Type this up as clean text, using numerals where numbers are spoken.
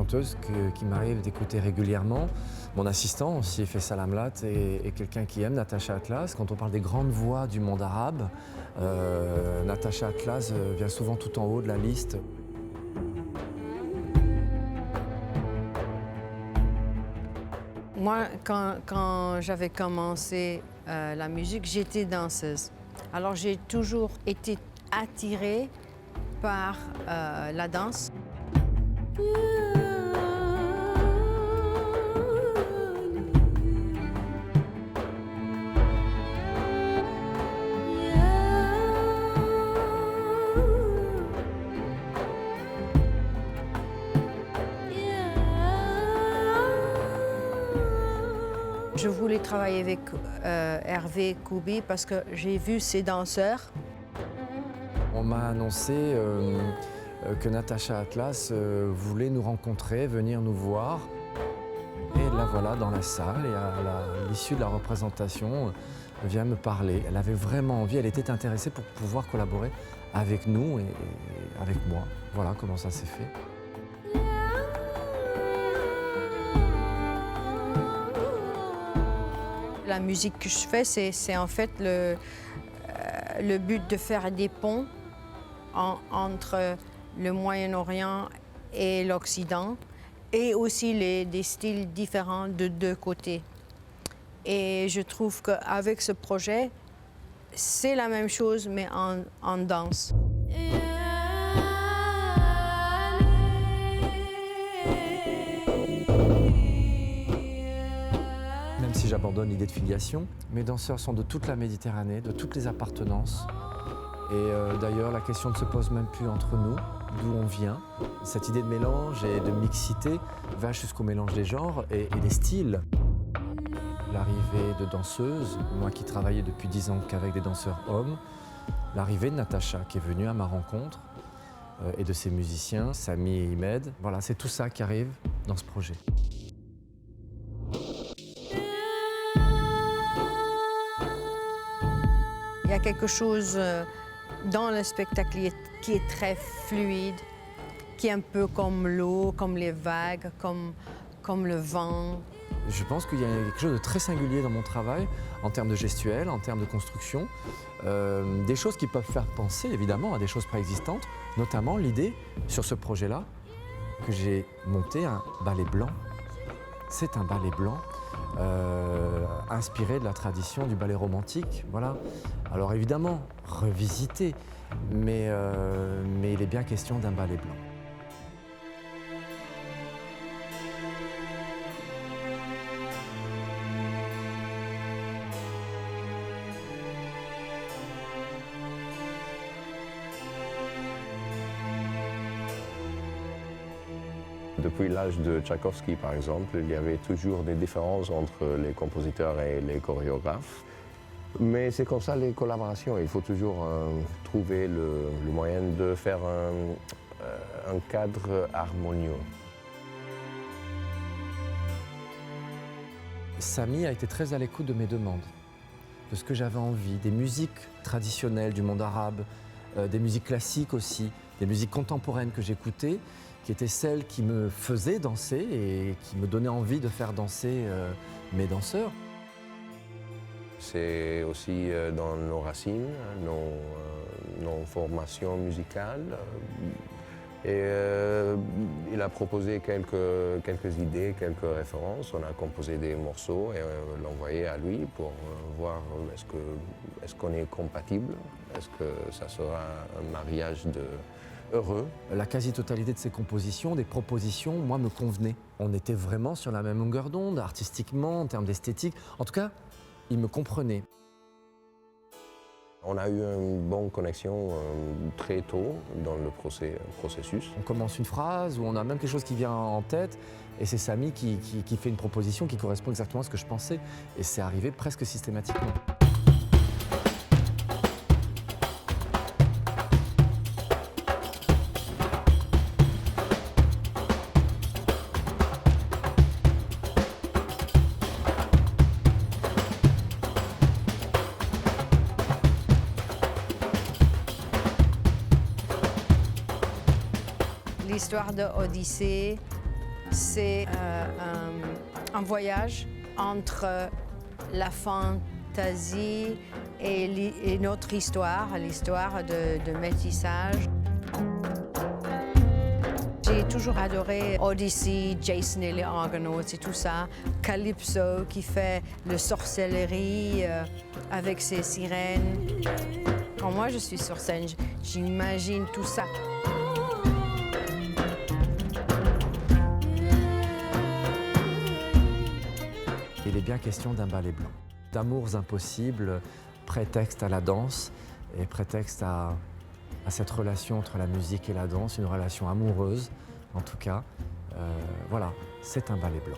chanteuse qui m'arrive d'écouter régulièrement. Mon assistant aussi fait Salam Lat et quelqu'un qui aime Natacha Atlas. Quand on parle des grandes voix du monde arabe, Natacha Atlas vient souvent tout en haut de la liste. Moi, quand j'avais commencé la musique, j'étais danseuse. Alors j'ai toujours été attirée par la danse. Je voulais travailler avec Hervé Koubi parce que j'ai vu ces danseurs. On m'a annoncé que Natacha Atlas voulait nous rencontrer, venir nous voir. Et la voilà dans la salle et à l'issue de la représentation, elle vient me parler. Elle avait vraiment envie, elle était intéressée pour pouvoir collaborer avec nous et avec moi. Voilà comment ça s'est fait. La musique que je fais, c'est en fait le but de faire des ponts entre le Moyen-Orient et l'Occident, et aussi des styles différents de deux côtés. Et je trouve qu'avec ce projet, c'est la même chose, mais en danse. Même si j'abandonne l'idée de filiation, mes danseurs sont de toute la Méditerranée, de toutes les appartenances. Et d'ailleurs, la question ne se pose même plus entre nous, d'où on vient. Cette idée de mélange et de mixité va jusqu'au mélange des genres et des styles. L'arrivée de danseuses, moi qui travaillais depuis 10 ans qu'avec des danseurs hommes, l'arrivée de Natacha qui est venue à ma rencontre et de ses musiciens, Sami et Imed. Voilà, c'est tout ça qui arrive dans ce projet. Il y a quelque chose dans le spectacle qui est très fluide, qui est un peu comme l'eau, comme les vagues, comme le vent. Je pense qu'il y a quelque chose de très singulier dans mon travail, en termes de gestuelle, en termes de construction. Des choses qui peuvent faire penser, évidemment, à des choses préexistantes, notamment l'idée, sur ce projet-là, que j'ai monté un ballet blanc. C'est un ballet blanc inspiré de la tradition du ballet romantique, voilà. Alors évidemment, revisité, mais il est bien question d'un ballet blanc. Depuis l'âge de Tchaïkovski, par exemple, il y avait toujours des différences entre les compositeurs et les chorégraphes. Mais c'est comme ça les collaborations. Il faut toujours trouver le moyen de faire un cadre harmonieux. Sami a été très à l'écoute de mes demandes, de ce que j'avais envie, des musiques traditionnelles du monde arabe, des musiques classiques aussi, des musiques contemporaines que j'écoutais, qui étaient celles qui me faisaient danser et qui me donnaient envie de faire danser mes danseurs. C'est aussi dans nos racines, nos formations musicales. Et il a proposé quelques idées, quelques références. On a composé des morceaux et l'a envoyé à lui pour voir est-ce qu'on est compatible, est-ce que ça sera un mariage heureux. La quasi-totalité de ses compositions, des propositions, moi, me convenaient. On était vraiment sur la même longueur d'onde, artistiquement, en termes d'esthétique. En tout cas, il me comprenait. On a eu une bonne connexion très tôt dans le processus. On commence une phrase ou on a même quelque chose qui vient en tête et c'est Sami qui fait une proposition qui correspond exactement à ce que je pensais. Et c'est arrivé presque systématiquement. L'histoire de Odyssée, c'est un voyage entre la fantaisie et notre histoire, l'histoire de métissage. J'ai toujours adoré Odyssey, Jason et les Argonauts et tout ça. Calypso qui fait le sorcellerie avec ses sirènes. Quand moi je suis sur scène, j'imagine tout ça. Il est bien question d'un ballet blanc, d'amours impossibles, prétexte à la danse et prétexte à cette relation entre la musique et la danse, une relation amoureuse en tout cas. Voilà, c'est un ballet blanc.